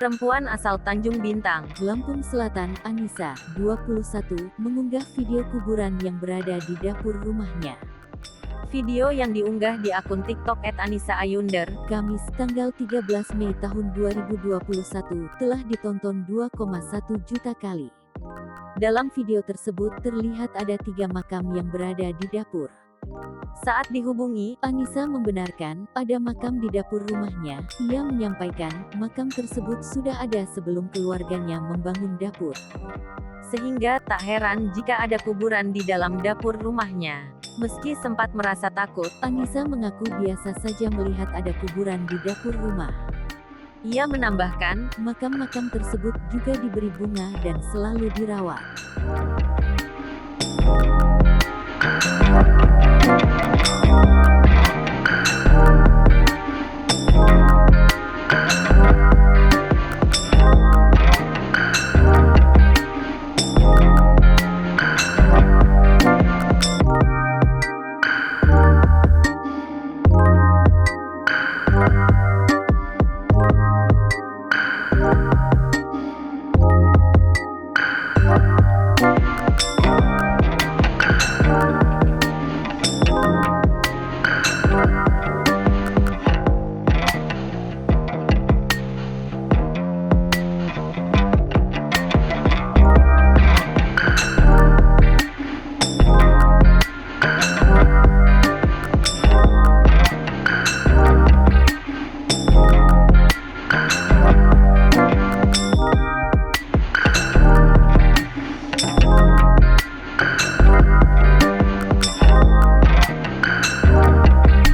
perempuan asal Tanjung Bintang, Lampung Selatan, Anissa, 21, mengunggah video kuburan yang berada di dapur rumahnya. Video yang diunggah di akun TikTok @AnissaAyunder, Kamis, tanggal 13 Mei tahun 2021, telah ditonton 2,1 juta kali. Dalam video tersebut terlihat ada 3 makam yang berada di dapur. Saat dihubungi, Anissa membenarkan ada makam di dapur rumahnya. Ia menyampaikan makam tersebut sudah ada sebelum keluarganya membangun dapur. sehingga tak heran jika ada kuburan di dalam dapur rumahnya. Meski sempat merasa takut, Anissa mengaku biasa saja melihat ada kuburan di dapur rumah. ia menambahkan, Makam-makam tersebut juga diberi bunga dan selalu dirawat.